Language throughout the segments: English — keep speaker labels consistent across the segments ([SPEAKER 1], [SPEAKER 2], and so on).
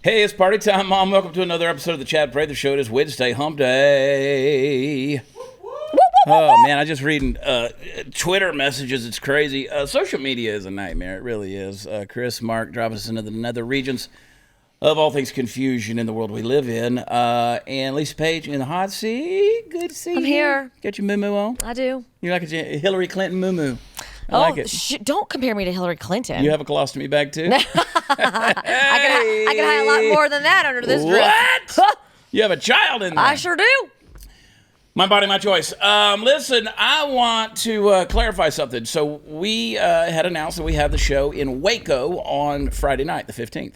[SPEAKER 1] Hey, it's party time, Mom. Welcome to another episode of the Chad Prather Show. It is Wednesday, hump day. Oh, man, I just reading Twitter messages. It's crazy. Social media is a nightmare. It really is. Chris, Mark, drop us into the nether regions of all things confusion in the world we live in. And Lisa Page in the hot seat. Good to see you.
[SPEAKER 2] I'm here.
[SPEAKER 1] Got your moo-moo on?
[SPEAKER 2] I do.
[SPEAKER 1] You're like a Hillary Clinton moo-moo. I like it.
[SPEAKER 2] Don't compare me to Hillary Clinton.
[SPEAKER 1] You have a colostomy bag, too?
[SPEAKER 2] I can hide a lot more than that under this dress.
[SPEAKER 1] What? You have a child in there.
[SPEAKER 2] I sure do.
[SPEAKER 1] My body, my choice. Listen, I want to clarify something. So we had announced that we have the show in Waco on Friday night, the 15th.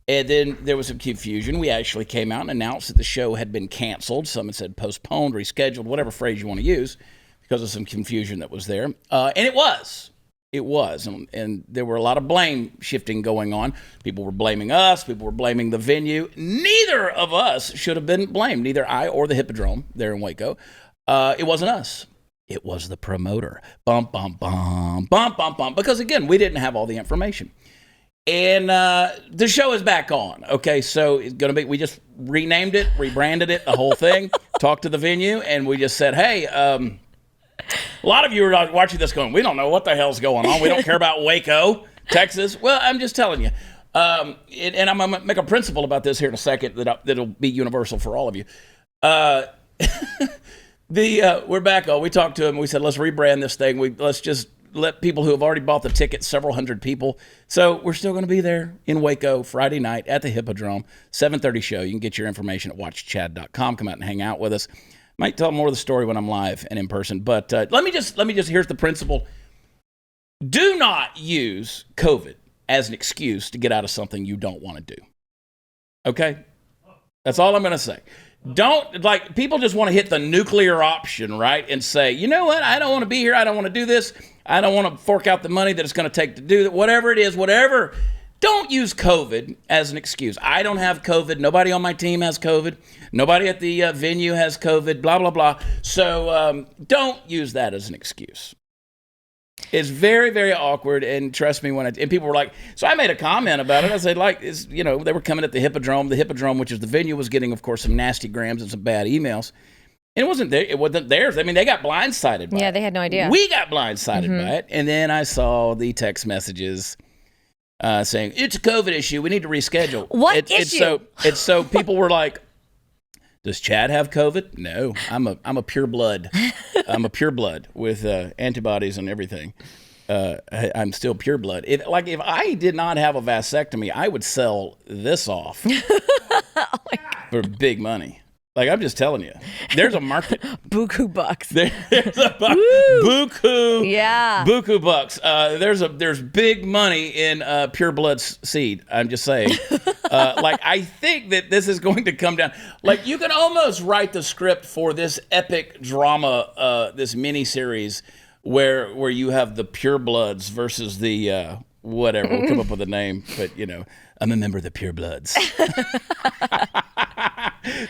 [SPEAKER 1] And then there was some confusion. We actually came out and announced that the show had been canceled. Some had said postponed, rescheduled, whatever phrase you want to use, because of some confusion that was there. And it was. It was. And there were a lot of blame shifting going on. People were blaming us. People were blaming the venue. Neither of us should have been blamed, neither I or the Hippodrome there in Waco. It wasn't us. It was the promoter. Bum, bum, bum, bum, bum, bum. Because, again, we didn't have all the information. And the show is back on. Okay, so it's going to be, we just renamed it, rebranded it, the whole thing, talked to the venue, and we just said, hey, a lot of you are watching this going, we don't know what the hell's going on. We don't care about Waco, Texas. Well, I'm just telling you. And I'm going to make a principle about this here in a second that'll be universal for all of you. We're back on. We talked to him. We said, let's rebrand this thing. Let's just let people who have already bought the ticket, several hundred people. So we're still going to be there in Waco Friday night at the Hippodrome, 7:30 show. You can get your information at watchchad.com. Come out and hang out with us. Might tell more of the story when I'm live and in person. But let me just, here's the principle. Do not use COVID as an excuse to get out of something you don't want to do. Okay? That's all I'm going to say. Don't, like, people just want to hit the nuclear option, right? And say, you know what? I don't want to be here. I don't want to do this. I don't want to fork out the money that it's going to take to do that. Whatever it is, whatever. Don't use COVID as an excuse. I don't have COVID. Nobody on my team has COVID. Nobody at the venue has COVID, blah, blah, blah. So don't use that as an excuse. It's very, very awkward. And trust me, and people were like, so I made a comment about it. I said, like, they were coming at the Hippodrome. The Hippodrome, which is the venue, was getting, of course, some nasty grams and some bad emails. And it wasn't theirs. I mean, they got blindsided by it.
[SPEAKER 2] Yeah, they had no idea.
[SPEAKER 1] We got blindsided by it. And then I saw the text messages saying, it's a COVID issue. We need to reschedule.
[SPEAKER 2] What issue?
[SPEAKER 1] It's so people were like, does Chad have COVID? No, I'm a pure blood. I'm a pure blood with antibodies and everything. I'm still pure blood. If I did not have a vasectomy, I would sell this off for big money. Like, I'm just telling you, there's a market.
[SPEAKER 2] Buku bucks.
[SPEAKER 1] There's a buku.
[SPEAKER 2] Yeah.
[SPEAKER 1] Buku bucks. There's big money in pure blood seed. I'm just saying. I think that this is going to come down. Like, you can almost write the script for this epic drama, this miniseries where you have the pure bloods versus the whatever. We'll come up with a name, but I'm a member of the pure bloods.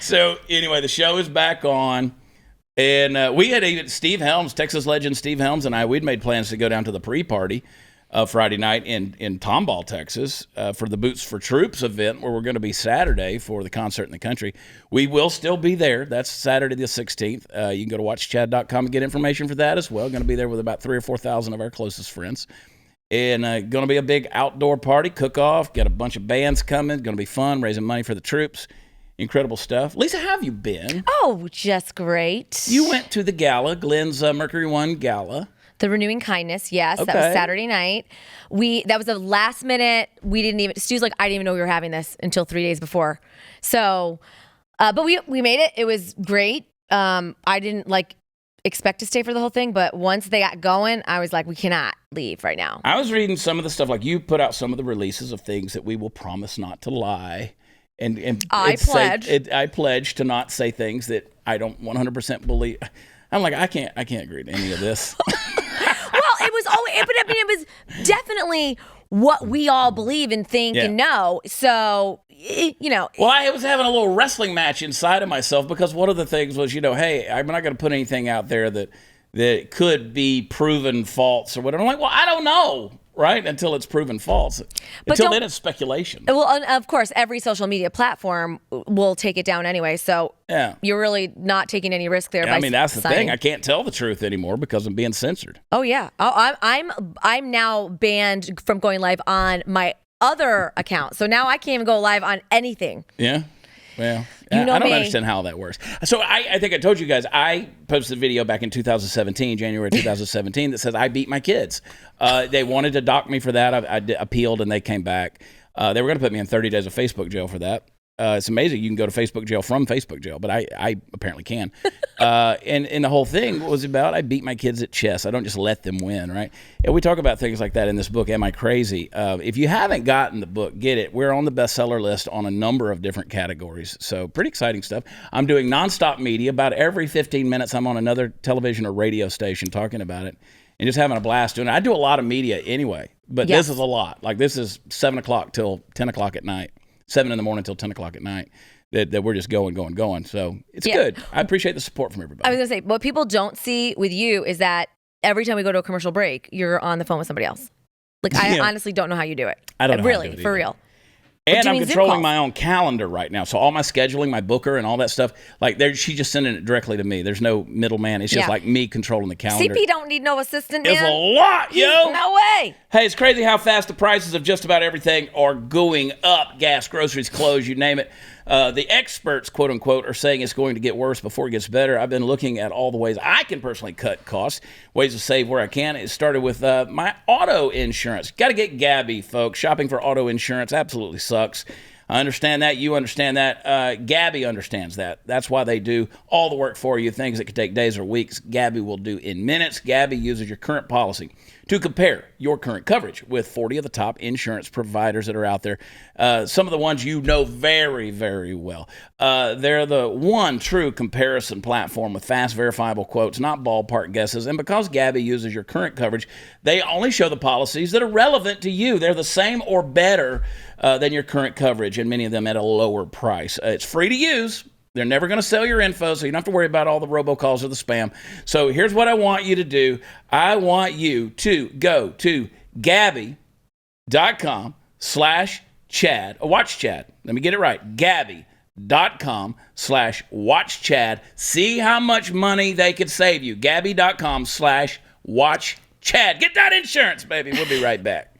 [SPEAKER 1] So anyway, the show is back on, and we had even Steve Helms, Texas legend Steve Helms, and we'd made plans to go down to the pre-party Friday night in Tomball, Texas, for the Boots for Troops event, where we're going to be Saturday for the concert in the country. We will still be there. That's Saturday the 16th. You can go to watchchad.com and get information for that as well. Going to be there with about 3,000 or 4,000 of our closest friends. And going to be a big outdoor party, cook-off, got a bunch of bands coming. Going to be fun, raising money for the troops. Incredible stuff. Lisa, how have you been?
[SPEAKER 2] Oh, just great.
[SPEAKER 1] You went to the gala, Glenn's Mercury One gala.
[SPEAKER 2] The Renewing Kindness, yes.
[SPEAKER 1] Okay.
[SPEAKER 2] That was Saturday night. That was a last minute. Stu's like, I didn't even know we were having this until 3 days before. So, but we made it. It was great. I didn't expect to stay for the whole thing, but once they got going, I was like, we cannot leave right now.
[SPEAKER 1] I was reading some of the stuff, like you put out some of the releases of things that we will promise not to lie. And
[SPEAKER 2] I
[SPEAKER 1] pledge to not say things that I don't 100% believe. I'm like, I can't agree to any of this.
[SPEAKER 2] Well, it was always, it was definitely what we all believe and think and know. So,
[SPEAKER 1] Well, I was having a little wrestling match inside of myself, because one of the things was, hey, I'm not going to put anything out there that could be proven false or whatever. I'm like, well, I don't know. right? Until it's proven false. Until then, it's speculation.
[SPEAKER 2] Well, of course, every social media platform will take it down anyway. So you're really not taking any risk there.
[SPEAKER 1] I mean, that's the thing. I can't tell the truth anymore because I'm being censored.
[SPEAKER 2] Oh yeah, I'm now banned from going live on my other account. So now I can't even go live on anything.
[SPEAKER 1] Yeah. Well, I don't understand how that works. So I think I told you guys, I posted a video back in 2017, January 2017, that says I beat my kids. They wanted to dock me for that. I appealed and they came back. They were going to put me in 30 days of Facebook jail for that. It's amazing you can go to Facebook jail from Facebook jail, but I apparently can. And the whole thing was about I beat my kids at chess. I don't just let them win, right? And we talk about things like that in this book, Am I Crazy? If you haven't gotten the book, get it. We're on the bestseller list on a number of different categories. So pretty exciting stuff. I'm doing nonstop media. About every 15 minutes, I'm on another television or radio station talking about it and just having a blast doing it. I do a lot of media anyway, but this is a lot. Like this is 7 o'clock till 10 o'clock at night. 7 in the morning till 10 o'clock at night, that we're just going. So it's good. I appreciate the support from everybody.
[SPEAKER 2] I was going to say, what people don't see with you is that every time we go to a commercial break, you're on the phone with somebody else. Like, I honestly don't know how you do it.
[SPEAKER 1] I don't know
[SPEAKER 2] really,
[SPEAKER 1] how to do it
[SPEAKER 2] for
[SPEAKER 1] either.
[SPEAKER 2] real.
[SPEAKER 1] And I'm controlling my own calendar right now. So all my scheduling, my booker and all that stuff, like she's just sending it directly to me. There's no middleman. It's just like me controlling the calendar.
[SPEAKER 2] CP don't need no assistant,
[SPEAKER 1] It's
[SPEAKER 2] man.
[SPEAKER 1] a lot, yo.
[SPEAKER 2] No way.
[SPEAKER 1] Hey, it's crazy how fast the prices of just about everything are going up. Gas, groceries, clothes, you name it. The experts, quote unquote, are saying it's going to get worse before it gets better. I've been looking at all the ways I can personally cut costs, ways to save where I can. It started with my auto insurance. Got to get Gabby, folks. Shopping for auto insurance absolutely sucks. I understand that. You understand that. Gabby understands that. That's why they do all the work for you. Things that could take days or weeks, Gabby will do in minutes. Gabby uses your current policy to compare your current coverage with 40 of the top insurance providers that are out there. Some of the ones you know very, very well. They're the one true comparison platform with fast, verifiable quotes, not ballpark guesses. And because Gabby uses your current coverage, they only show the policies that are relevant to you. They're the same or better than your current coverage, and many of them at a lower price. It's free to use. They're never going to sell your info, so you don't have to worry about all the robocalls or the spam. So here's what I want you to do. I want you to go to Gabby.com/Chad. Watch Chad. Let me get it right. Gabby.com/Watch Chad. See how much money they could save you. Gabby.com/Watch Chad. Get that insurance, baby. We'll be right back.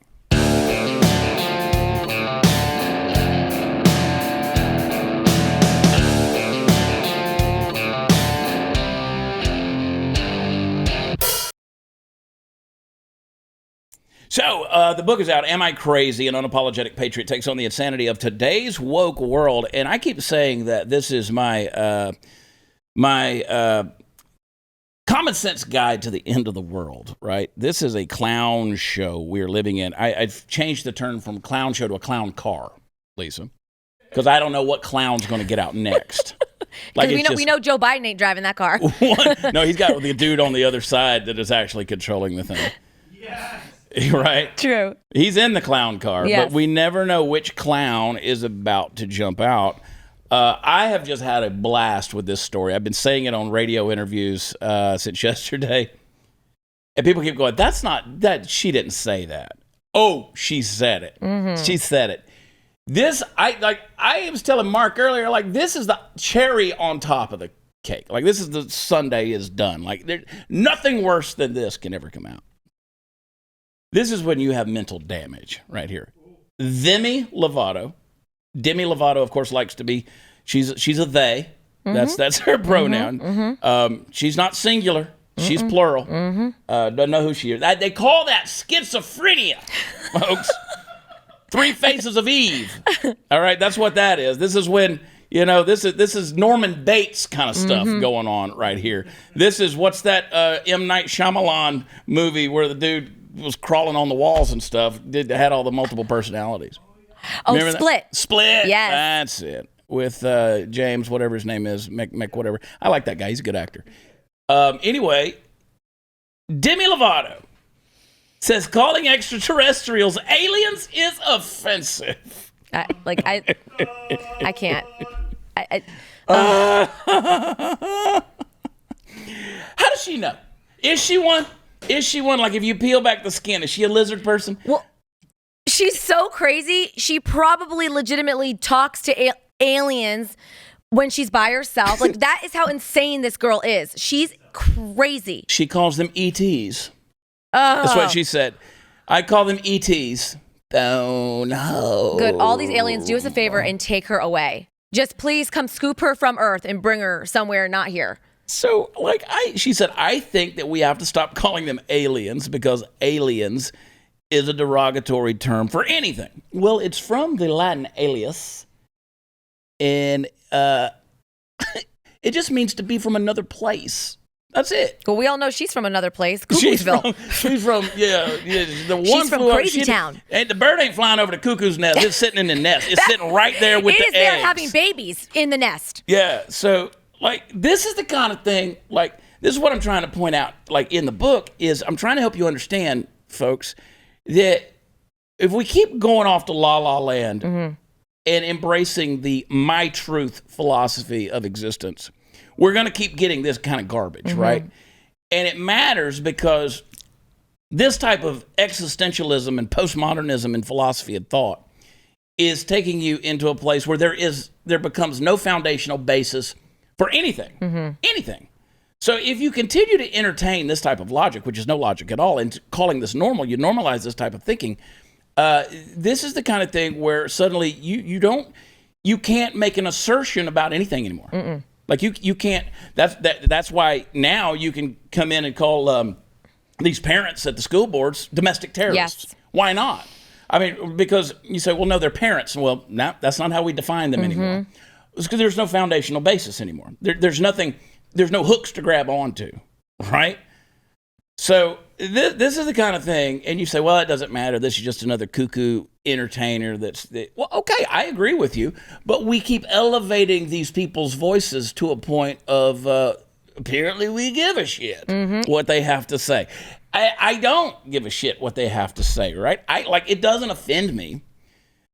[SPEAKER 1] So, the book is out, Am I Crazy? An Unapologetic Patriot Takes on the Insanity of Today's Woke World. And I keep saying that this is my common sense guide to the end of the world, right? This is a clown show we're living in. I've changed the term from clown show to a clown car, Lisa, because I don't know what clown's going to get out next.
[SPEAKER 2] Like we know Joe Biden ain't driving that car.
[SPEAKER 1] No, he's got the dude on the other side that is actually controlling the thing. Yes. Right?
[SPEAKER 2] True.
[SPEAKER 1] He's in the clown car,
[SPEAKER 2] yes.
[SPEAKER 1] But we never know which clown is about to jump out. I have just had a blast with this story. I've been saying it on radio interviews since yesterday. And people keep going, that's not, that she didn't say that. Oh, she said it. Mm-hmm. She said it. This, I was telling Mark earlier, like, this is the cherry on top of the cake. Like, this is the sundae is done. Like, nothing worse than this can ever come out. This is when you have mental damage right here. Demi Lovato, of course, likes to be, she's a they. Mm-hmm. That's her pronoun. Mm-hmm. She's not singular. She's plural. Mm-hmm. Don't know who she is. They call that schizophrenia, folks. 3 faces of Eve. All right, that's what that is. This is when, this is Norman Bates kind of stuff going on right here. This is, what's that M. Night Shyamalan movie where the dude was crawling on the walls and stuff, had all the multiple personalities.
[SPEAKER 2] Oh, Remember Split.
[SPEAKER 1] That? Split.
[SPEAKER 2] Yes.
[SPEAKER 1] That's it. With James, whatever his name is, Mick, whatever. I like that guy. He's a good actor. Anyway, Demi Lovato says calling extraterrestrials aliens is offensive.
[SPEAKER 2] I can't.
[SPEAKER 1] How does she know? Is she one? Is she one, like if you peel back the skin, is she a lizard person?
[SPEAKER 2] Well, she's so crazy. She probably legitimately talks to aliens when she's by herself. Like, that is how insane this girl is. She's crazy.
[SPEAKER 1] She calls them ETs. That's what she said. I call them ETs. Oh, no.
[SPEAKER 2] Good. All these aliens, do us a favor and take her away. Just please come scoop her from Earth and bring her somewhere not here.
[SPEAKER 1] So, like, she said, I think that we have to stop calling them aliens because aliens is a derogatory term for anything. Well, it's from the Latin alias, and it just means to be from another place. That's it.
[SPEAKER 2] Well, we all know she's from another place, Cuckoosville.
[SPEAKER 1] She's from the one.
[SPEAKER 2] She's from Crazy Town.
[SPEAKER 1] And the bird ain't flying over the cuckoo's nest. It's sitting in the nest. It's sitting right there with the eggs.
[SPEAKER 2] It is there having babies in the nest.
[SPEAKER 1] Yeah. So, like, this is the kind of thing. Like, this is what I'm trying to point out. Like in the book, is I'm trying to help you understand, folks, that if we keep going off to La La Land and embracing the my truth philosophy of existence, we're going to keep getting this kind of garbage, right? And it matters because this type of existentialism and postmodernism and philosophy of thought is taking you into a place where there becomes no foundational basis for anything, anything. So if you continue to entertain this type of logic, which is no logic at all, and calling this normal, you normalize this type of thinking. This is the kind of thing where suddenly you can't make an assertion about anything anymore. Like you can't. That's why now you can come in and call these parents at the school boards domestic terrorists.
[SPEAKER 2] Yes.
[SPEAKER 1] Why not? I mean, because you say, well, no, they're parents. Well, no, that's not how we define them anymore. It's because there's no foundational basis anymore. There's nothing. There's no hooks to grab onto, right? So this is the kind of thing, and you say, well, it doesn't matter. This is just another cuckoo entertainer. Well, okay, I agree with you, but we keep elevating these people's voices to a point of apparently we give a shit what they have to say. I don't give a shit what they have to say, right? It doesn't offend me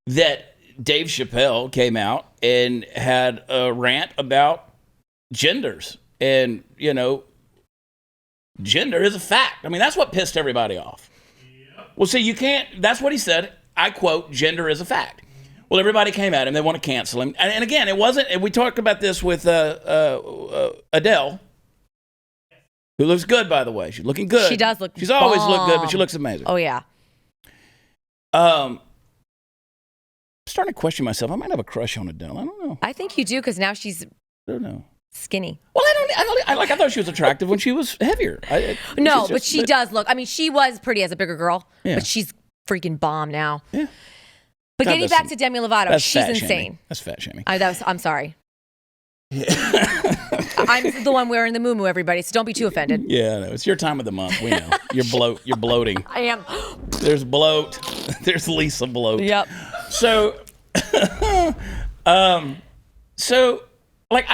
[SPEAKER 1] that Dave Chappelle came out and had a rant about genders. And, gender is a fact. I mean, that's what pissed everybody off. Well, see, you can't, that's what he said. I quote, gender is a fact. Well, everybody came at him. They want to cancel him. And again, it wasn't, and we talked about this with Adele, who looks good, by the way. She's looking good.
[SPEAKER 2] She does look
[SPEAKER 1] She's always looked good, but she looks amazing.
[SPEAKER 2] Oh, yeah.
[SPEAKER 1] I'm starting to question myself. I might have a crush on Adele. I don't know.
[SPEAKER 2] I think you do, because now she's
[SPEAKER 1] I don't know.
[SPEAKER 2] skinny.
[SPEAKER 1] Well, I thought she was attractive when she was heavier.
[SPEAKER 2] But she does look. I mean, she was pretty as a bigger girl, but she's freaking bomb now.
[SPEAKER 1] Yeah.
[SPEAKER 2] But getting back to Demi Lovato, she's insane.
[SPEAKER 1] Shaming. That's fat shaming.
[SPEAKER 2] I'm sorry. Yeah. I'm the one wearing the muumuu, everybody, so don't be too offended.
[SPEAKER 1] Yeah, no, it's your time of the month. We know. You're bloating.
[SPEAKER 2] I am.
[SPEAKER 1] There's bloat. There's Lisa bloat.
[SPEAKER 2] Yep.
[SPEAKER 1] So, I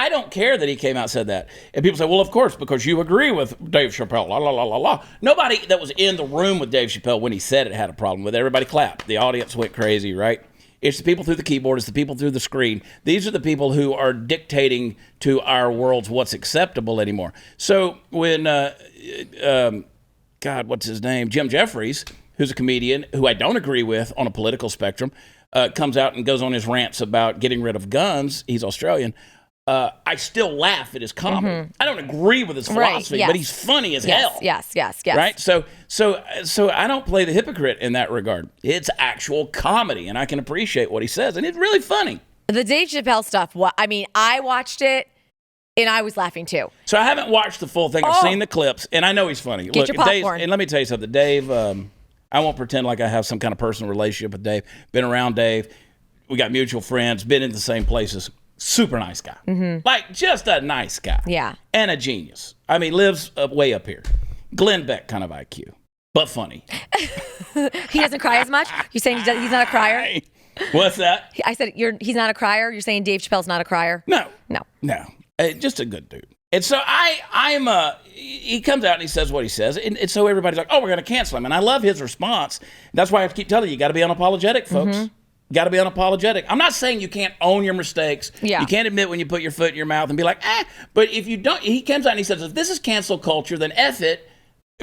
[SPEAKER 1] don't care that he came out and said that. And people say, well, of course, because you agree with Dave Chappelle, la, la, la, la, la. Nobody that was in the room with Dave Chappelle when he said it had a problem with it. Everybody clapped. The audience went crazy, right? It's the people through the keyboard. It's the people through the screen. These are the people who are dictating to our worlds what's acceptable anymore. So when, what's his name? Jim Jeffries, who's a comedian who I don't agree with on a political spectrum, comes out and goes on his rants about getting rid of guns. He's Australian. I still laugh at his comedy. I don't agree with his philosophy, but he's funny as hell.
[SPEAKER 2] Yes.
[SPEAKER 1] Right? So I don't play the hypocrite in that regard. It's actual comedy, and I can appreciate what he says, and it's really funny.
[SPEAKER 2] The Dave Chappelle stuff, I watched it, and I was laughing too.
[SPEAKER 1] So I haven't watched the full thing. I've seen the clips, and I know he's funny.
[SPEAKER 2] Get your popcorn.
[SPEAKER 1] And let me tell you something. Dave, I won't pretend like I have some kind of personal relationship with Dave. Been around Dave. We got mutual friends. Been in the same places. Super nice guy. Like, just a nice guy.
[SPEAKER 2] Yeah.
[SPEAKER 1] And a genius. I mean, lives way up here. Glenn Beck kind of IQ, but funny.
[SPEAKER 2] He doesn't cry as much? You're saying he's not a crier?
[SPEAKER 1] What's that?
[SPEAKER 2] I said he's not a crier? You're saying Dave Chappelle's not a crier?
[SPEAKER 1] No. Just a good dude. And so he comes out and he says what he says. And so everybody's like, oh, we're going to cancel him. And I love his response. That's why I have to keep telling you got to be unapologetic, folks. Got to be unapologetic. I'm not saying you can't own your mistakes.
[SPEAKER 2] Yeah.
[SPEAKER 1] You can't admit when you put your foot in your mouth and be like, But if you don't, he comes out and he says, if this is cancel culture, then F it.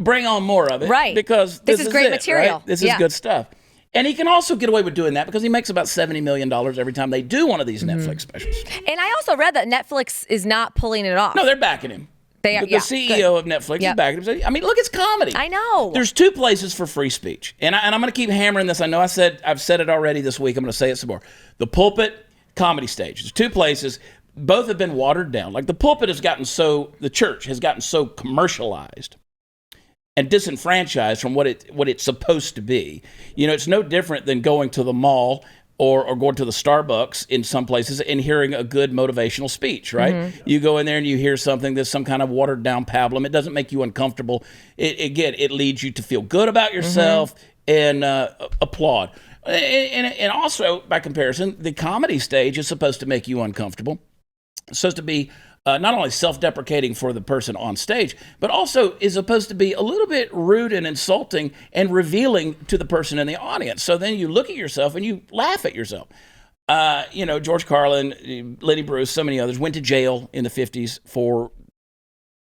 [SPEAKER 1] bring on more of it.
[SPEAKER 2] Right.
[SPEAKER 1] Because
[SPEAKER 2] this is great
[SPEAKER 1] it,
[SPEAKER 2] material.
[SPEAKER 1] Right? This is good stuff. And he can also get away with doing that because he makes about $70 million every time they do one of these Netflix specials.
[SPEAKER 2] And I also read that Netflix is not pulling it off.
[SPEAKER 1] No, they're backing him.
[SPEAKER 2] They are,
[SPEAKER 1] the CEO of Netflix is backing him. I mean, look, it's comedy.
[SPEAKER 2] I know.
[SPEAKER 1] There's two places for free speech. And I'm going to keep hammering this. I know I've said it already this week. I'm going to say it some more. The pulpit, comedy stage. There's two places. Both have been watered down. Like the pulpit the church has gotten so commercialized and disenfranchised from what it's supposed to be. You know, it's no different than going to the mall or going to the Starbucks in some places and hearing a good motivational speech, right? Mm-hmm. You go in there and you hear something that's some kind of watered down pablum. It doesn't make you uncomfortable. It leads you to feel good about yourself and applaud. And also, by comparison, the comedy stage is supposed to make you uncomfortable. It's supposed to be not only self-deprecating for the person on stage, but also is supposed to be a little bit rude and insulting and revealing to the person in the audience. So then you look at yourself and you laugh at yourself. George Carlin, Lenny Bruce, so many others went to jail in the 50s for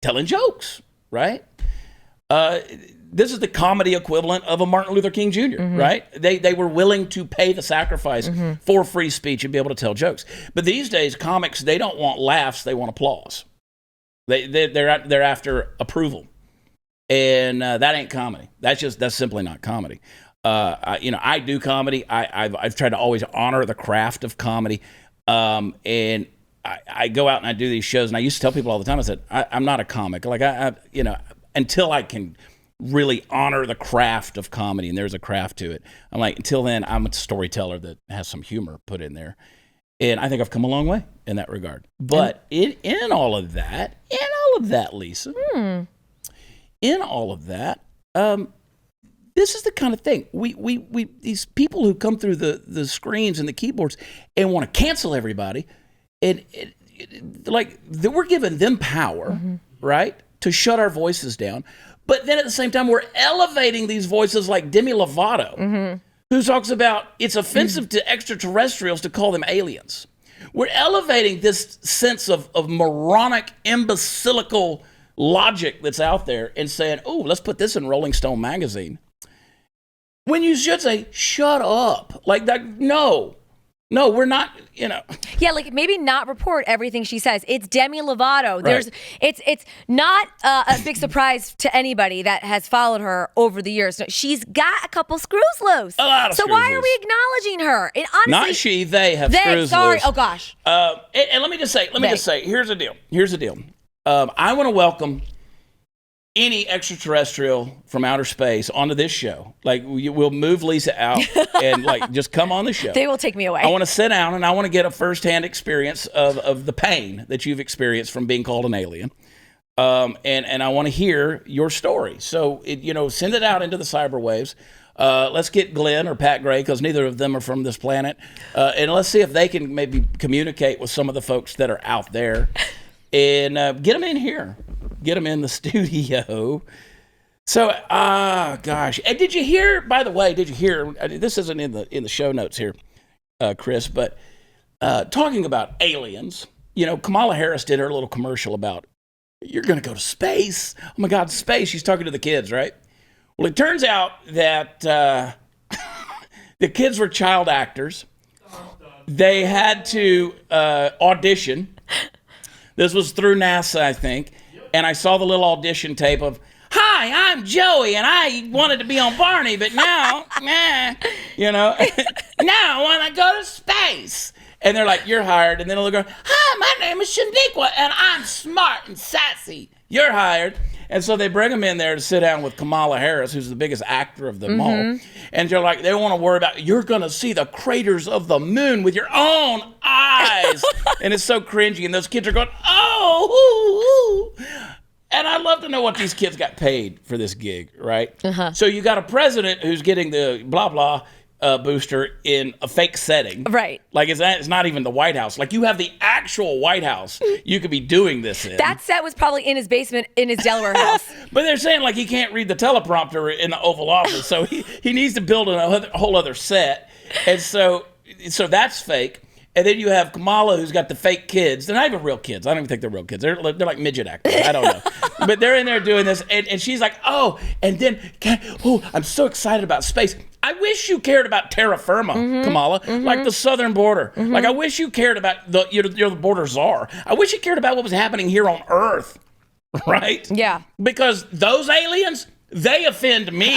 [SPEAKER 1] telling jokes, right? This is the comedy equivalent of a Martin Luther King Jr., right? They were willing to pay the sacrifice for free speech and be able to tell jokes. But these days, comics, they don't want laughs, they want applause. They're after approval. And that ain't comedy. That's simply not comedy. I do comedy. I've tried to always honor the craft of comedy. And I go out and I do these shows, and I used to tell people all the time, I said, I'm not a comic. Like, until I can really honor the craft of comedy, and there's a craft to it. I'm like, until then, I'm a storyteller that has some humor put in there. And I think I've come a long way in that regard. But in all of that, Lisa, in all of that, this is the kind of thing. We these people who come through the screens and the keyboards and want to cancel everybody, and we're giving them power, right, to shut our voices down. But then at the same time, we're elevating these voices like Demi Lovato, who talks about it's offensive to extraterrestrials to call them aliens. We're elevating this sense of moronic, imbecilical logic that's out there and saying, oh, let's put this in Rolling Stone magazine. When you should say, shut up. Like that, no, we're not,
[SPEAKER 2] Yeah, like maybe not report everything she says. It's Demi Lovato. Right. It's not a big surprise to anybody that has followed her over the years. She's got a couple screws loose.
[SPEAKER 1] A lot of
[SPEAKER 2] so
[SPEAKER 1] screws
[SPEAKER 2] why
[SPEAKER 1] loose.
[SPEAKER 2] are we acknowledging her? And honestly,
[SPEAKER 1] not she, they have screws loose.
[SPEAKER 2] Oh gosh.
[SPEAKER 1] And let me just say, here's the deal. I want to welcome any extraterrestrial from outer space onto this show. Like, we'll move Lisa out and just come on the show.
[SPEAKER 2] They will take me away.
[SPEAKER 1] I want to sit down and I want to get a firsthand experience of the pain that you've experienced from being called an alien. And I want to hear your story. So, send it out into the cyber waves. Let's get Glenn or Pat Gray, because neither of them are from this planet. And let's see if they can maybe communicate with some of the folks that are out there and get them in here. Get them in the studio. So, gosh. And did you hear, by the way, this isn't in the show notes here, Chris, but talking about aliens, Kamala Harris did her little commercial about, you're going to go to space. Oh my God, space. She's talking to the kids, right? Well, it turns out that the kids were child actors. They had to audition. This was through NASA, I think. And I saw the little audition tape of, hi, I'm Joey, and I wanted to be on Barney, but now, now I want to go to space. And they're like, you're hired. And then they'll go, hi, my name is Shaniqua, and I'm smart and sassy. You're hired. And so they bring them in there to sit down with Kamala Harris, who's the biggest actor of them all. And they're like, they want to worry about, you're going to see the craters of the moon with your own eyes. And it's so cringy. And those kids are going, oh, ooh, ooh. And I'd love to know what these kids got paid for this gig, right? So you got a president who's getting the blah, blah booster in a fake setting.
[SPEAKER 2] Right.
[SPEAKER 1] Like, it's not even the White House. Like, you have the actual White House you could be doing this in.
[SPEAKER 2] That set was probably in his basement in his Delaware house.
[SPEAKER 1] But they're saying, he can't read the teleprompter in the Oval Office, so he needs to build a whole other set. And so that's fake. And then you have Kamala, who's got the fake kids. They're not even real kids. I don't even think they're real kids. They're like midget actors. I don't know. But they're in there doing this. And she's like, oh, and then, I'm so excited about space. I wish you cared about terra firma, Kamala, like the southern border. Like, I wish you cared about you're the border czar. I wish you cared about what was happening here on Earth, right?
[SPEAKER 2] Yeah.
[SPEAKER 1] Because those aliens, they offend me.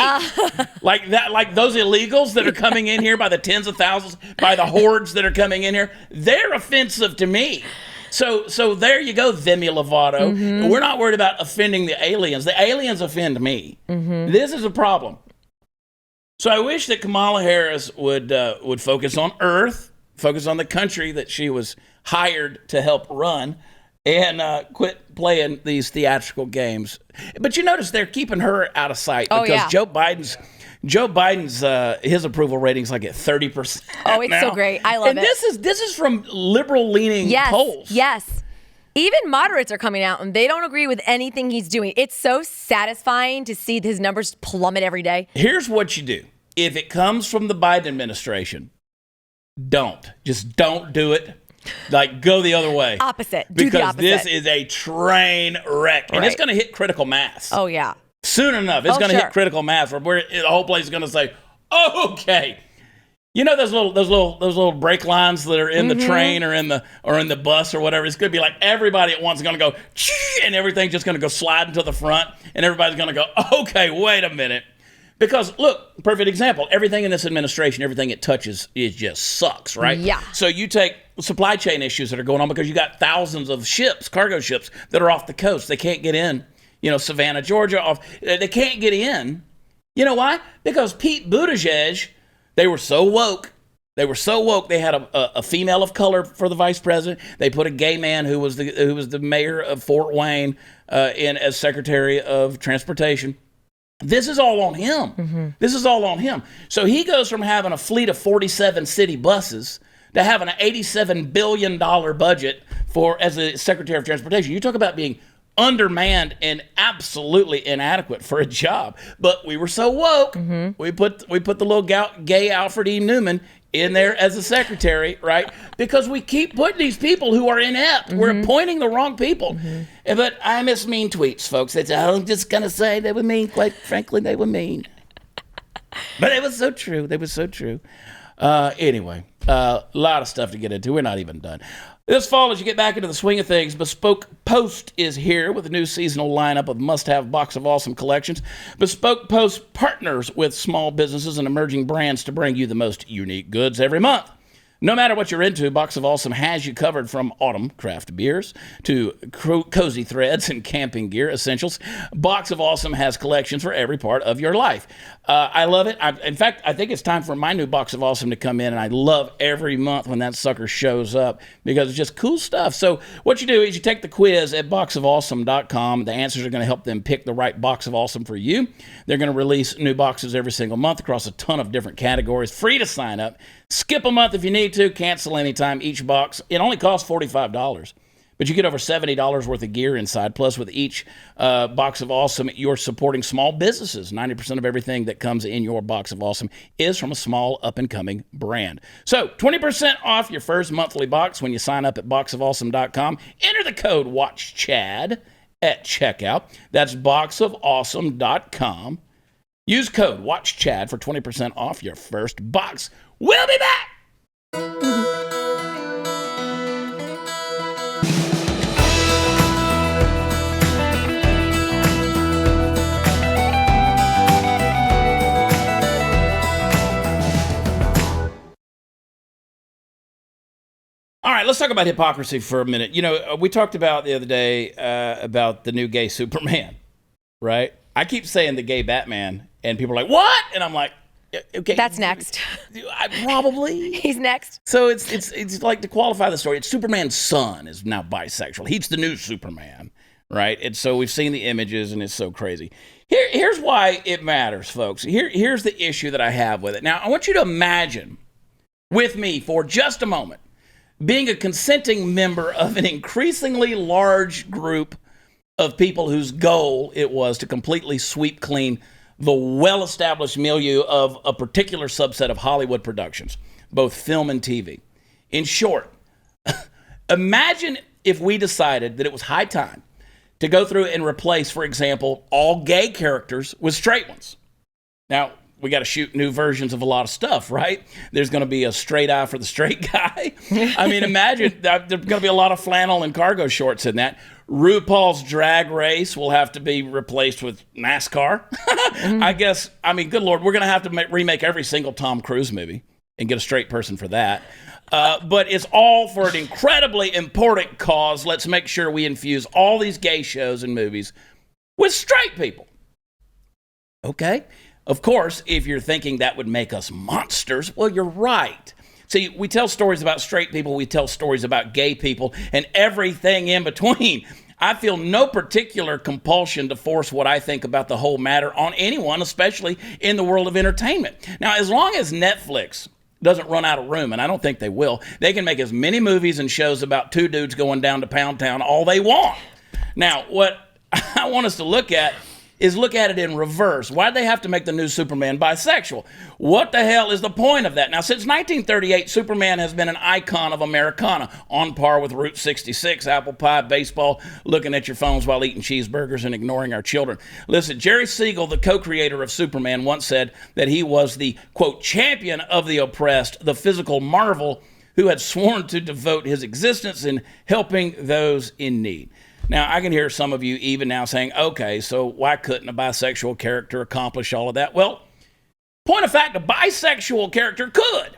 [SPEAKER 1] Like those illegals that are coming in here by the tens of thousands, by the hordes that are coming in here, they're offensive to me. So there you go, Demi Lovato. We're not worried about offending the aliens. The aliens offend me. This is a problem. So I wish that Kamala Harris would focus on Earth, focus on the country that she was hired to help run, and quit playing these theatrical games. But you notice they're keeping her out of sight because Joe Biden's his approval rating's like at 30%.
[SPEAKER 2] Oh, it's
[SPEAKER 1] now.
[SPEAKER 2] so great. I love
[SPEAKER 1] and
[SPEAKER 2] it.
[SPEAKER 1] This is from liberal leaning polls.
[SPEAKER 2] Yes. Even moderates are coming out and they don't agree with anything he's doing. It's so satisfying to see his numbers plummet every day.
[SPEAKER 1] Here's what you do. If it comes from the Biden administration, just don't do it. Like, go the other way.
[SPEAKER 2] Opposite. Do the
[SPEAKER 1] because
[SPEAKER 2] opposite.
[SPEAKER 1] this is a train wreck. And it's going to hit critical mass.
[SPEAKER 2] Oh, yeah.
[SPEAKER 1] Soon enough, it's going to hit critical mass where the whole place is going to say, oh, okay. You know those little brake lines that are in the train or in the bus or whatever? It's going to be like everybody at once is going to go, and everything's just going to go sliding to the front, and everybody's going to go, okay, wait a minute. Because, look, perfect example, everything in this administration, everything it touches, it just sucks, right?
[SPEAKER 2] Yeah.
[SPEAKER 1] So you take supply chain issues that are going on because you got thousands of ships, cargo ships, that are off the coast. They can't get in, Savannah, Georgia, they can't get in. You know why? Because Pete Buttigieg, they were so woke. They had a female of color for the vice president. They put a gay man who was the mayor of Fort Wayne in as Secretary of Transportation. This is all on him. This is all on him. So he goes from having a fleet of 47 city buses to having an $87 billion budget as a Secretary of Transportation. You talk about being undermanned and absolutely inadequate for a job. But we were so woke, we put the little gay Alfred E. Newman in there as a secretary, right? Because we keep putting these people who are inept. We're appointing the wrong people. But I miss mean tweets, folks. I'm just going to say they were mean. Quite frankly, they were mean. But it was so true. They were so true. Anyway, a lot of stuff to get into. We're not even done. This fall, as you get back into the swing of things, Bespoke Post is here with a new seasonal lineup of must-have Box of Awesome collections. Bespoke Post partners with small businesses and emerging brands to bring you the most unique goods every month. No matter what you're into, Box of Awesome has you covered from autumn craft beers to cozy threads and camping gear essentials. Box of Awesome has collections for every part of your life. I love it. In fact, I think it's time for my new Box of Awesome to come in, and I love every month when that sucker shows up because it's just cool stuff. So what you do is you take the quiz at boxofawesome.com. The answers are going to help them pick the right Box of Awesome for you. They're going to release new boxes every single month across a ton of different categories. Free to sign up. Skip a month if you need to. Cancel anytime. Each box, it only costs $45. But you get over $70 worth of gear inside. Plus, with each Box of Awesome, you're supporting small businesses. 90% of everything that comes in your Box of Awesome is from a small, up-and-coming brand. So, 20% off your first monthly box when you sign up at boxofawesome.com. Enter the code WATCHCHAD at checkout. That's boxofawesome.com. Use code WATCHCHAD for 20% off your first box. We'll be back! All right, let's talk about hypocrisy for a minute. We talked about the other day about the new gay Superman, right? I keep saying the gay Batman, and people are like, what? And I'm like, okay.
[SPEAKER 2] That's next.
[SPEAKER 1] Probably.
[SPEAKER 2] He's next.
[SPEAKER 1] So it's like, to qualify the story, it's Superman's son is now bisexual. He's the new Superman, right? And so we've seen the images, and it's so crazy. Here's why it matters, folks. Here's the issue that I have with it. Now, I want you to imagine with me for just a moment being a consenting member of an increasingly large group of people whose goal it was to completely sweep clean the well-established milieu of a particular subset of Hollywood productions, both film and TV. In short, imagine if we decided that it was high time to go through and replace, for example, all gay characters with straight ones. Now, we got to shoot new versions of a lot of stuff, right? There's going to be a straight eye for the straight guy. I mean, imagine there's going to be a lot of flannel and cargo shorts in that. RuPaul's Drag Race will have to be replaced with NASCAR. I guess, I mean, good Lord, we're going to have to remake every single Tom Cruise movie and get a straight person for that. But it's all for an incredibly important cause. Let's make sure we infuse all these gay shows and movies with straight people. Okay? Of course, if you're thinking that would make us monsters, well, you're right. See, we tell stories about straight people, we tell stories about gay people, and everything in between. I feel no particular compulsion to force what I think about the whole matter on anyone, especially in the world of entertainment. Now, as long as Netflix doesn't run out of room, and I don't think they will, they can make as many movies and shows about two dudes going down to Pound Town all they want. Now, what I want us to look at it in reverse. Why'd they have to make the new Superman bisexual? What the hell is the point of that? Now, since 1938, Superman has been an icon of Americana, on par with Route 66, apple pie, baseball, looking at your phones while eating cheeseburgers and ignoring our children. Listen, Jerry Siegel, the co-creator of Superman, once said that he was the, quote, champion of the oppressed, the physical marvel who had sworn to devote his existence in helping those in need. Now, I can hear some of you even now saying, okay, so why couldn't a bisexual character accomplish all of that? Well, point of fact, a bisexual character could.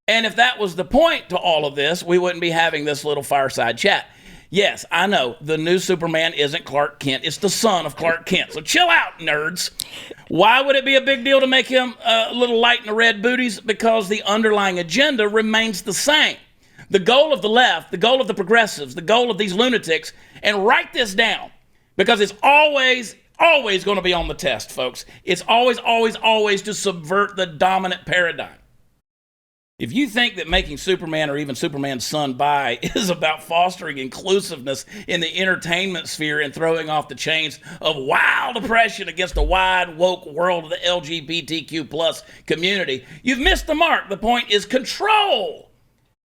[SPEAKER 1] And if that was the point to all of this, we wouldn't be having this little fireside chat. Yes, I know, the new Superman isn't Clark Kent. It's the son of Clark Kent. So chill out, nerds. Why would it be a big deal to make him a little light in the red booties? Because the underlying agenda remains the same. The goal of the left, the goal of the progressives, the goal of these lunatics, and write this down, because it's always going to be on the test, folks. It's always to subvert the dominant paradigm. If you think that making Superman or even Superman's son bi is about fostering inclusiveness in the entertainment sphere and throwing off the chains of wild oppression against the wide, woke world of the LGBTQ plus community, you've missed the mark. The point is control.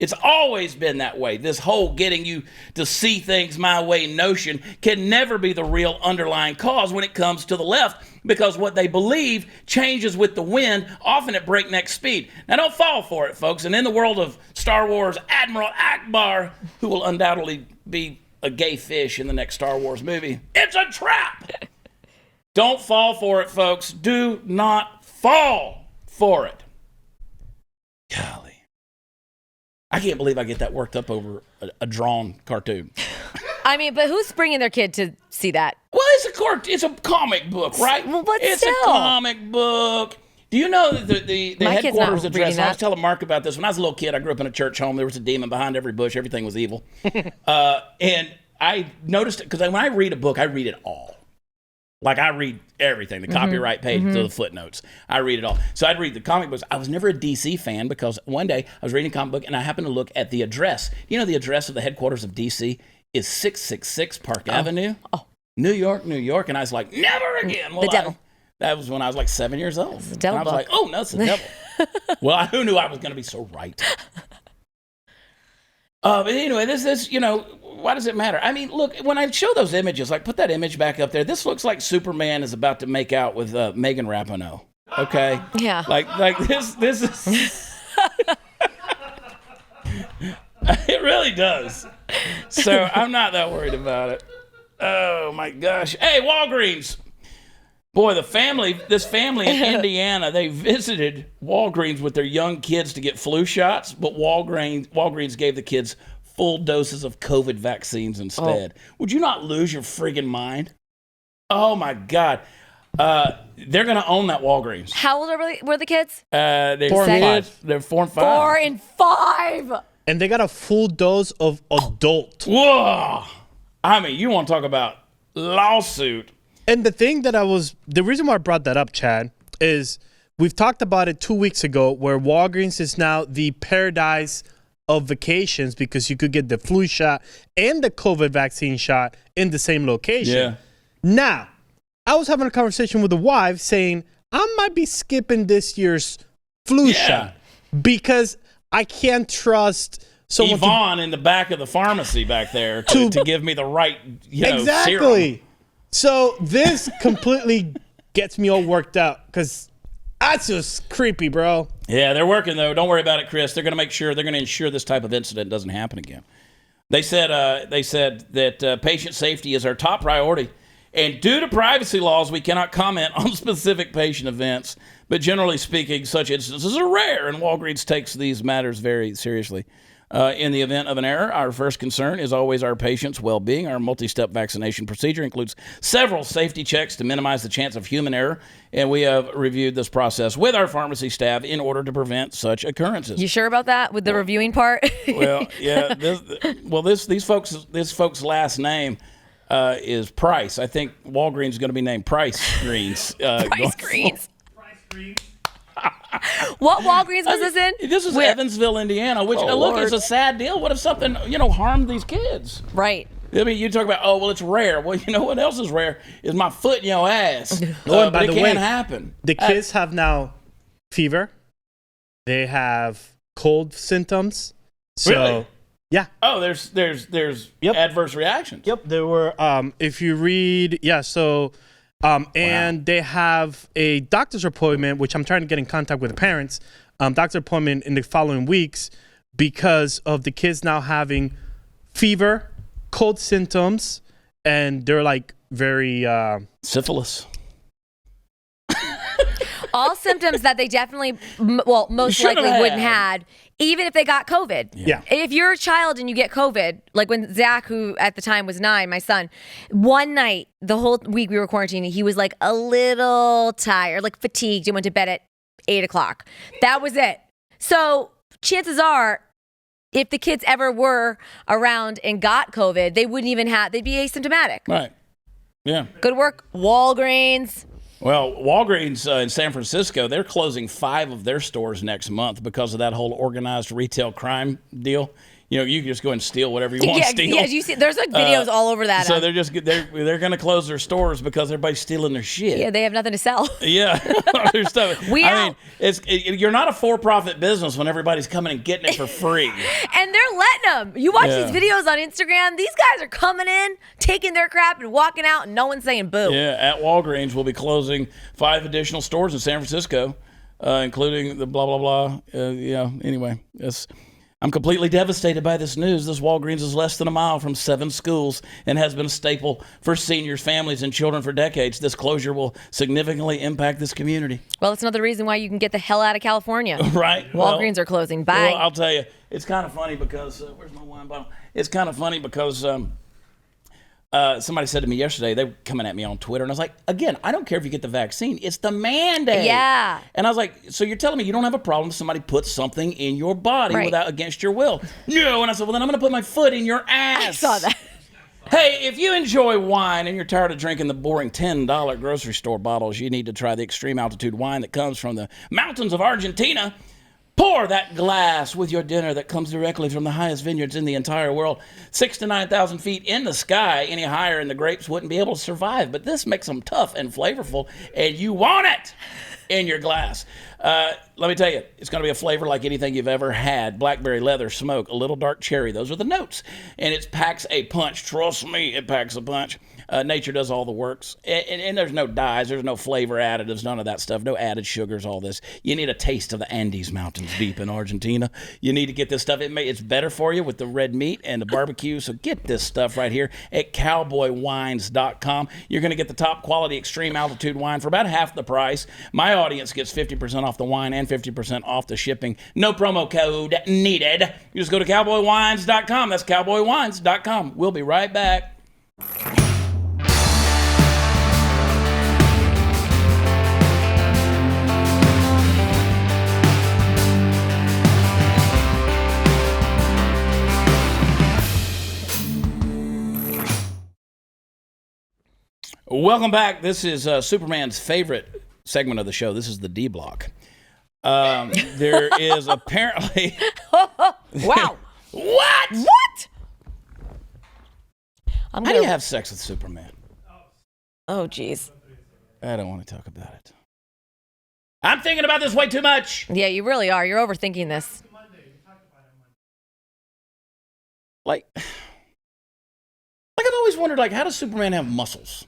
[SPEAKER 1] It's always been that way. This whole getting you to see things my way notion can never be the real underlying cause when it comes to the left, because what they believe changes with the wind, often at breakneck speed. Now, don't fall for it, folks. And in the world of Star Wars, Admiral Akbar, who will undoubtedly be a gay fish in the next Star Wars movie, it's a trap. Don't fall for it, folks. Do not fall for it. Golly. I can't believe I get that worked up over a drawn cartoon.
[SPEAKER 2] I mean, but who's bringing their kid to see that?
[SPEAKER 1] Well, it's a comic book, right?
[SPEAKER 2] Well, but
[SPEAKER 1] it's
[SPEAKER 2] still.
[SPEAKER 1] a comic book. Do you know that the headquarters address? I was telling Mark about this. When I was a little kid, I grew up in a church home. There was a demon behind every bush. Everything was evil. And I noticed it because when I read a book, I read it all. Like, I read everything, the copyright page to the footnotes. I read it all. So I'd read the comic books. I was never a DC fan because one day I was reading a comic book and I happened to look at the address. You know, the address of the headquarters of DC is 666 Park Avenue, New York. And I was like, never again. Well,
[SPEAKER 2] the devil.
[SPEAKER 1] That was when I was like 7 years old.
[SPEAKER 2] It's the devil
[SPEAKER 1] and I was like, oh, no, it's the devil. Well, who knew I was going to be so right? But anyway, this, you know, why does it matter? I mean, look, when I show those images, like put that image back up there, this looks like Superman is about to make out with Megan Rapinoe. Okay?
[SPEAKER 2] Yeah.
[SPEAKER 1] Like this is... It really does. So I'm not that worried about it. Oh, my gosh. Hey, Walgreens. Boy, this family in Indiana, they visited Walgreens with their young kids to get flu shots, but Walgreens gave the kids full doses of COVID vaccines instead. Would you not lose your friggin' mind? Oh, my God. They're going to own that Walgreens.
[SPEAKER 2] How old were the kids?
[SPEAKER 1] They're
[SPEAKER 3] 4 and 5.
[SPEAKER 1] They're 4 and 5.
[SPEAKER 2] 4 and 5.
[SPEAKER 3] And they got a full dose of adult.
[SPEAKER 1] Whoa. I mean, you want to talk about lawsuit.
[SPEAKER 3] And the reason why I brought that up, Chad, is we've talked about it 2 weeks ago where Walgreens is now the paradise of vacations because you could get the flu shot and the COVID vaccine shot in the same location.
[SPEAKER 1] Yeah.
[SPEAKER 3] Now, I was having a conversation with the wife saying, I might be skipping this year's flu shot because I can't trust someone
[SPEAKER 1] Yvonne in the back of the pharmacy back there to give me the right,
[SPEAKER 3] exactly.
[SPEAKER 1] serum.
[SPEAKER 3] So this completely gets me all worked up because that's just creepy, bro.
[SPEAKER 1] Yeah, they're working though. Don't worry about it, Chris. They're going to ensure this type of incident doesn't happen again. They said that patient safety is our top priority. And due to privacy laws, we cannot comment on specific patient events. But generally speaking, such instances are rare, and Walgreens takes these matters very seriously. In the event of an error, our first concern is always our patient's well-being. Our multi-step vaccination procedure includes several safety checks to minimize the chance of human error, and we have reviewed this process with our pharmacy staff in order to prevent such occurrences.
[SPEAKER 2] You sure about that with the reviewing part?
[SPEAKER 1] Well, yeah. This folks' last name is Price. I think Walgreens is going to be named Price Greens.
[SPEAKER 2] Price Greens. What Walgreens was this in?
[SPEAKER 1] This is Evansville, Indiana, which, look, it's a sad deal. What if something, harmed these kids?
[SPEAKER 2] Right.
[SPEAKER 1] I mean, you talk about, it's rare. Well, you know what else is rare is my foot in your ass. But it can't happen.
[SPEAKER 3] The kids have now fever. They have cold symptoms. So,
[SPEAKER 1] really?
[SPEAKER 3] Yeah.
[SPEAKER 1] Oh, there's adverse reactions.
[SPEAKER 3] Yep. There were, if you read, and they have a doctor's appointment, which I'm trying to get in contact with the parents, doctor's appointment in the following weeks because of the kids now having fever, cold symptoms, and they're like very...
[SPEAKER 1] syphilis.
[SPEAKER 2] All symptoms that they definitely, most likely wouldn't had, even if they got COVID.
[SPEAKER 3] Yeah.
[SPEAKER 2] If you're a child and you get COVID, like when Zach, who at the time was 9, my son, one night, the whole week we were quarantining, he was like a little tired, like fatigued, and went to bed at 8 o'clock. That was it. So chances are, if the kids ever were around and got COVID, they wouldn't even they'd be asymptomatic.
[SPEAKER 1] Right. Yeah.
[SPEAKER 2] Good work, Walgreens.
[SPEAKER 1] Well, Walgreens in San Francisco, they're closing 5 of their stores next month because of that whole organized retail crime deal. You can just go and steal whatever you want to steal.
[SPEAKER 2] Yeah, you see, there's like videos all over that.
[SPEAKER 1] So they're going to close their stores because everybody's stealing their shit.
[SPEAKER 2] Yeah, they have nothing to sell.
[SPEAKER 1] Yeah, their stuff. You're not a for-profit business when everybody's coming and getting it for free.
[SPEAKER 2] And they're letting them. You watch these videos on Instagram. These guys are coming in, taking their crap, and walking out, and no one's saying boo.
[SPEAKER 1] Yeah, at Walgreens, we'll be closing 5 additional stores in San Francisco, including the blah blah blah. Anyway, I'm completely devastated by this news. This Walgreens is less than a mile from 7 schools and has been a staple for seniors, families, and children for decades. This closure will significantly impact this community.
[SPEAKER 2] Well, it's another reason why you can get the hell out of California.
[SPEAKER 1] Right.
[SPEAKER 2] Walgreens are closing. Bye.
[SPEAKER 1] Well, I'll tell you, it's kind of funny because, where's my wine bottle? It's kind of funny because somebody said to me yesterday, they were coming at me on Twitter, and I was like, again, I don't care if you get the vaccine. It's the mandate.
[SPEAKER 2] Yeah.
[SPEAKER 1] And I was like, so you're telling me you don't have a problem if somebody puts something in your body against your will? No. And I said, well, then I'm going to put my foot in your ass.
[SPEAKER 2] I saw that.
[SPEAKER 1] Hey, if you enjoy wine and you're tired of drinking the boring $10 grocery store bottles, you need to try the extreme altitude wine that comes from the mountains of Argentina. Pour that glass with your dinner that comes directly from the highest vineyards in the entire world. 6,000 to 9,000 feet in the sky. Any higher and the grapes wouldn't be able to survive. But this makes them tough and flavorful, and you want it in your glass. Let me tell you, it's going to be a flavor like anything you've ever had. Blackberry, leather, smoke, a little dark cherry. Those are the notes. And it packs a punch. Trust me, it packs a punch. Nature does all the works. And there's no dyes, there's no flavor additives, none of that stuff, no added sugars, all this. You need a taste of the Andes Mountains deep in Argentina. You need to get this stuff. It's better for you with the red meat and the barbecue. So get this stuff right here at cowboywines.com. You're going to get the top quality extreme altitude wine for about half the price. My audience gets 50% off the wine and 50% off the shipping. No promo code needed. You just go to cowboywines.com. That's cowboywines.com. We'll be right back. Welcome back. This is Superman's favorite segment of the show. This is the D block. There is apparently...
[SPEAKER 2] Wow.
[SPEAKER 1] What? How do you have sex with Superman?
[SPEAKER 2] Oh, geez.
[SPEAKER 1] I don't want to talk about it. I'm thinking about this way too much.
[SPEAKER 2] Yeah, you really are. You're overthinking this.
[SPEAKER 1] like I've always wondered, like, how does Superman have muscles?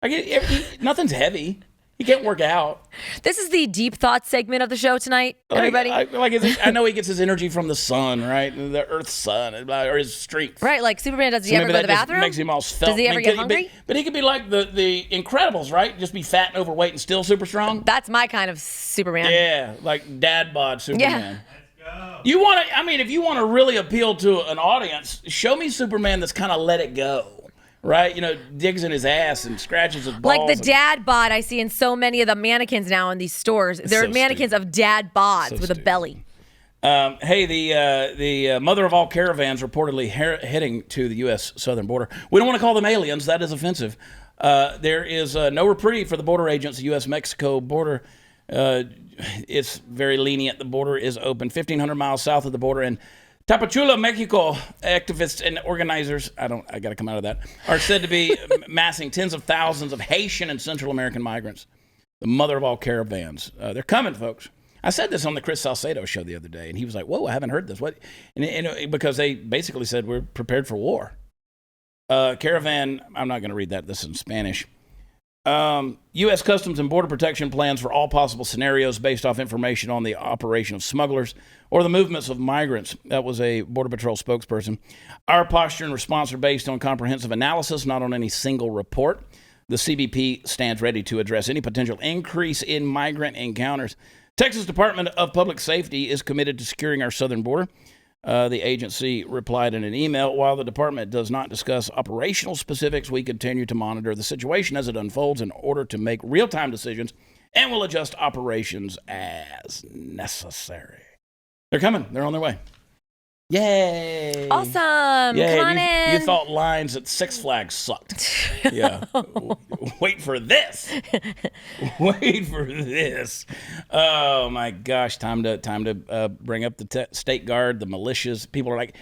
[SPEAKER 1] Like, nothing's heavy. He can't work out.
[SPEAKER 2] This is the deep thought segment of the show tonight, everybody.
[SPEAKER 1] I know he gets his energy from the sun, right? The Earth's sun, or his strength.
[SPEAKER 2] Right, like Superman, does he ever go to the bathroom?
[SPEAKER 1] Makes him all svelte.
[SPEAKER 2] Does he ever get hungry?
[SPEAKER 1] But he could be like the Incredibles, right? Just be fat and overweight and still super strong.
[SPEAKER 2] That's my kind of Superman.
[SPEAKER 1] Yeah, like dad bod Superman.
[SPEAKER 2] Yeah.
[SPEAKER 1] You want to? I mean, if you want to really appeal to an audience, show me Superman that's kind of let it go. Right, digs in his ass and scratches his balls.
[SPEAKER 2] Like the dad bod I see in so many of the mannequins now in these stores. They're mannequins of dad bods with a belly.
[SPEAKER 1] Hey, the mother of all caravans reportedly heading to the U.S. southern border. We don't want to call them aliens. That is offensive. There is no reprieve for the border agents. The U.S.-Mexico border. It's very lenient. The border is open 1,500 miles south of the border, and Tapachula, Mexico, activists and organizers, I got to come out of that, are said to be massing tens of thousands of Haitian and Central American migrants. The mother of all caravans. They're coming, folks. I said this on the Chris Salcedo show the other day, and he was like, whoa, I haven't heard this. What? And because they basically said we're prepared for war. Caravan, I'm not going to read that. This is in Spanish. U.S. Customs and Border Protection plans for all possible scenarios based off information on the operation of smugglers or the movements of migrants. That was a Border Patrol spokesperson. Our posture and response are based on comprehensive analysis, not on any single report. The CBP stands ready to address any potential increase in migrant encounters. Texas Department of Public Safety is committed to securing our southern border. The agency replied in an email, while the department does not discuss operational specifics, we continue to monitor the situation as it unfolds in order to make real-time decisions and will adjust operations as necessary. They're coming. They're on their way. Yay.
[SPEAKER 2] Awesome.
[SPEAKER 1] Yay.
[SPEAKER 2] Come on in.
[SPEAKER 1] You thought lines at Six Flags sucked. Yeah. Wait for this. Wait for this. Oh my gosh. Time to bring up the state guard, the militias. People are like,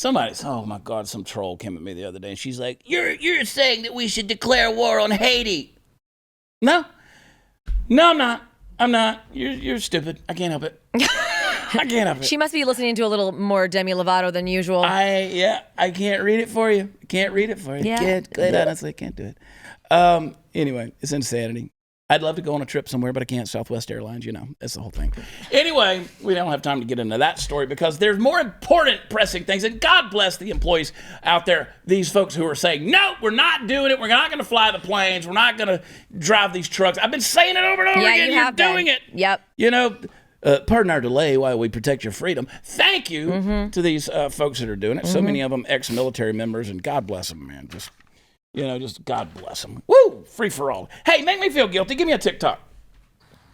[SPEAKER 1] oh my God, some troll came at me the other day and she's like, you're saying that we should declare war on Haiti. No, I'm not. You're stupid. I can't help it. I can't help it.
[SPEAKER 2] She must be listening to a little more Demi Lovato than usual.
[SPEAKER 1] I can't read it for you.
[SPEAKER 2] Yeah.
[SPEAKER 1] Honestly, can't do it. Anyway, it's insanity. I'd love to go on a trip somewhere, but I can't. Southwest Airlines, that's the whole thing. Anyway, we don't have time to get into that story because there's more important pressing things. And God bless the employees out there, these folks who are saying, no, we're not doing it. We're not going to fly the planes. We're not going to drive these trucks. I've been saying it over and over again. You're doing it.
[SPEAKER 2] Yep.
[SPEAKER 1] Pardon our delay while we protect your freedom. Thank you to these folks that are doing it. So many of them ex-military members, and God bless them, man. Just God bless them. Woo! Free for all. Hey, make me feel guilty. Give me a TikTok.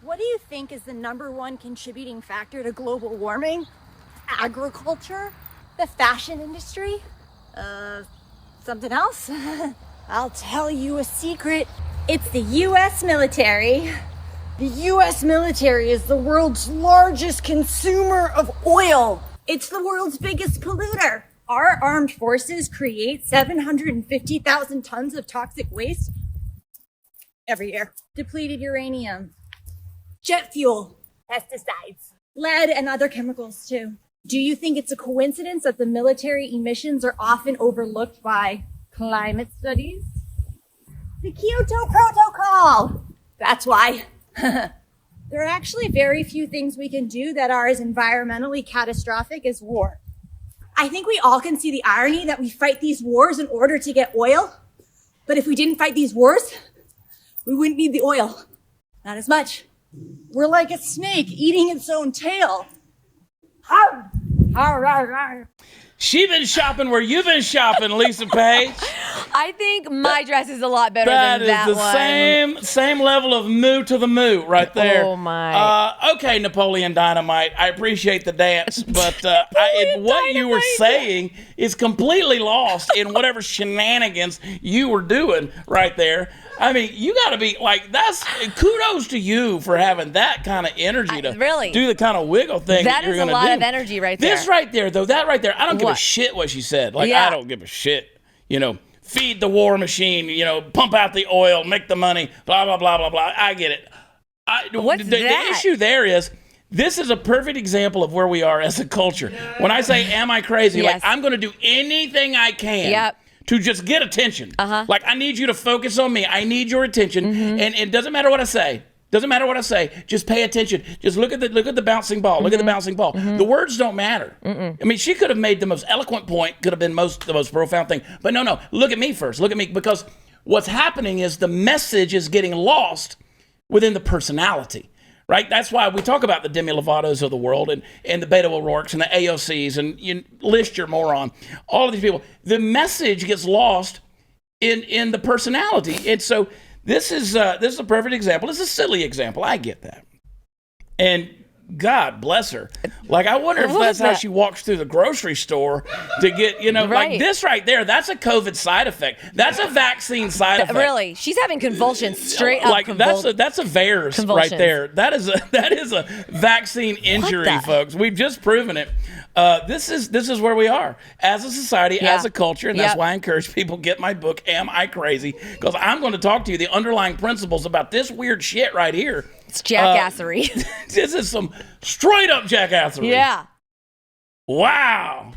[SPEAKER 4] What do you think is the #1 contributing factor to global warming? Agriculture? The fashion industry? Something else? I'll tell you a secret. It's the U.S. military. The U.S. military is the world's largest consumer of oil. It's the world's biggest polluter. Our armed forces create 750,000 tons of toxic waste every year. Depleted uranium, jet fuel, pesticides, lead, and other chemicals too. Do you think it's a coincidence that the military emissions are often overlooked by climate studies? The Kyoto Protocol! That's why. There are actually very few things we can do that are as environmentally catastrophic as war. I think we all can see the irony that we fight these wars in order to get oil. But if we didn't fight these wars, we wouldn't need the oil. Not as much. We're like a snake eating its own tail.
[SPEAKER 1] She been shopping where you been shopping, Lisa Page.
[SPEAKER 2] I think my dress is a lot better than that one.
[SPEAKER 1] That is the same level of moo to the moo right there.
[SPEAKER 2] Oh, my.
[SPEAKER 1] Okay, Napoleon Dynamite, I appreciate the dance, but what you were saying is completely lost in whatever shenanigans you were doing right there. I mean, you got to be like, that's kudos to you for having that kind of energy to
[SPEAKER 2] really
[SPEAKER 1] do the kind of wiggle thing that you're going to do.
[SPEAKER 2] That is a lot of energy right there.
[SPEAKER 1] This right there, though, that right there, I don't give a shit what she said. Like, I don't give a shit. Feed the war machine, pump out the oil, make the money, blah, blah, blah, blah, blah. I get it.
[SPEAKER 2] What's that?
[SPEAKER 1] The issue there is this is a perfect example of where we are as a culture. When I say, am I crazy?
[SPEAKER 2] Yes.
[SPEAKER 1] Like, I'm going to do anything I can to just get attention. Like, I need you to focus on me. I need your attention. And it doesn't matter what I say. Doesn't matter what I say. Just pay attention. Just look at the bouncing ball. Look at the bouncing ball. The words don't matter. I mean, she could have made the most eloquent point, could have been the most profound thing. But no, look at me first. Look at me. Because what's happening is the message is getting lost within the personality. Right? That's why we talk about the Demi Lovatos of the world and the Beto O'Rourke's and the AOCs and you list your moron. All of these people. The message gets lost in the personality. And so this is a perfect example. It's a silly example. I get that. And God bless her. Like, I wonder if that's how she walks through the grocery store to get, like this right there, that's a COVID side effect. That's a vaccine side effect.
[SPEAKER 2] Really? She's having convulsions straight up.
[SPEAKER 1] Like, that's a VAERS right there. That is a vaccine injury, folks. We've just proven it. This is where we are as a society, as a culture, and that's why I encourage people get my book, Am I Crazy? Because I'm going to talk to you the underlying principles about this weird shit right here.
[SPEAKER 2] It's jackassery.
[SPEAKER 1] This is some straight up jackassery.
[SPEAKER 2] Yeah.
[SPEAKER 1] Wow.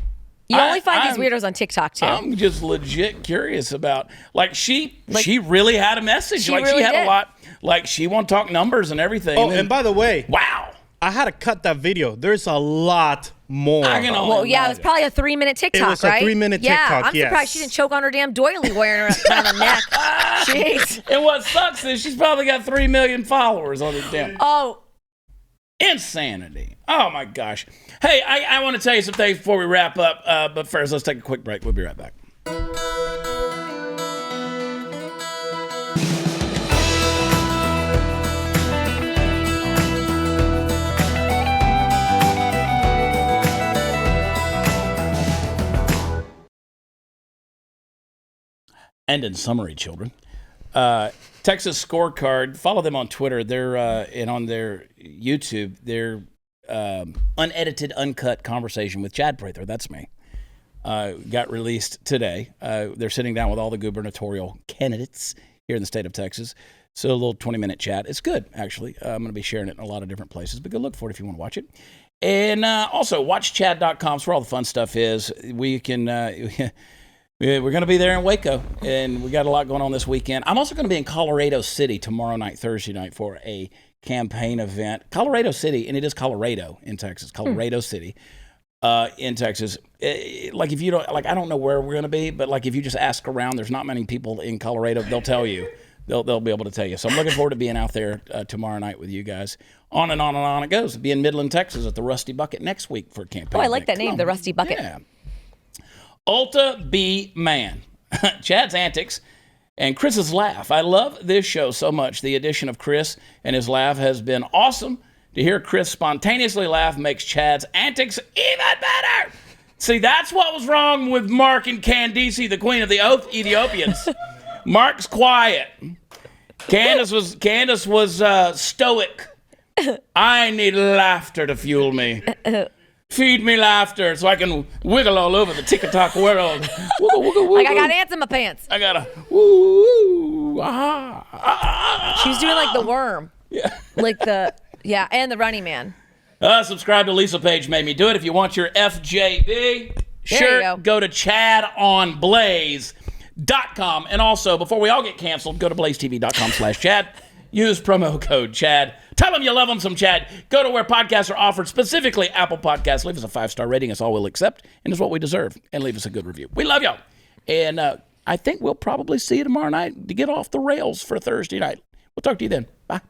[SPEAKER 2] You only find these weirdos on TikTok too.
[SPEAKER 1] I'm just legit curious about, she really had a message. She had a lot. Like, she want to talk numbers and everything.
[SPEAKER 3] Oh, and by the way,
[SPEAKER 1] wow.
[SPEAKER 3] I had to cut that video. There's a lot more.
[SPEAKER 1] It
[SPEAKER 2] was probably a 3-minute TikTok,
[SPEAKER 3] It was a 3-minute TikTok,
[SPEAKER 2] I'm surprised she didn't choke on her damn doily wearing her around her neck. Jeez.
[SPEAKER 1] And what sucks is she's probably got 3 million followers on her damn.
[SPEAKER 2] Oh.
[SPEAKER 1] Insanity. Oh, my gosh. Hey, I want to tell you some things before we wrap up. But first, let's take a quick break. We'll be right back. And in summary, children, Texas Scorecard, follow them on Twitter. They're and on their YouTube, their unedited, uncut conversation with Chad Prather. That's me. Got released today. They're sitting down with all the gubernatorial candidates here in the state of Texas. So a little 20-minute chat. It's good, actually. I'm going to be sharing it in a lot of different places, but go look for it if you want to watch it. And also, watchchad.com is where all the fun stuff is. We can... We're going to be there in Waco, and we got a lot going on this weekend. I'm also going to be in Colorado City tomorrow night, Thursday night, for a campaign event. Colorado City, and it is Colorado in Texas. Colorado City in Texas. Like, if you don't, like, I don't know where we're going to be, but like, if you just ask around, there's not many people in Colorado. They'll tell you. They'll be able to tell you. So I'm looking forward to being out there tomorrow night with you guys. On and on and on it goes. Be in Midland, Texas, at the Rusty Bucket next week for a campaign.
[SPEAKER 2] Oh, I like that name, the Rusty Bucket.
[SPEAKER 1] Yeah. Ulta B Man, Chad's antics, and Chris's laugh. I love this show so much. The addition of Chris and his laugh has been awesome. To hear Chris spontaneously laugh makes Chad's antics even better. See, that's what was wrong with Mark and Candice, the queen of the Ethiopians. Mark's quiet. Candace was stoic. I need laughter to fuel me. Feed me laughter so I can wiggle all over the TikTok world. Wiggle, wiggle, wiggle.
[SPEAKER 2] Like, I got ants in my pants.
[SPEAKER 1] I got a woo, ah.
[SPEAKER 2] She was doing like the worm.
[SPEAKER 1] Yeah.
[SPEAKER 2] And the Running Man.
[SPEAKER 1] Subscribe to Lisa Page Made Me Do It. If you want your FJB shirt, go to ChadOnBlaze.com. And also, before we all get canceled, go to blazetv.com/Chad. Use promo code Chad. Tell them you love them some Chad. Go to where podcasts are offered, specifically Apple Podcasts. Leave us a 5-star rating. That's all we'll accept, and it's what we deserve. And leave us a good review. We love y'all. And I think we'll probably see you tomorrow night to get off the rails for Thursday night. We'll talk to you then. Bye.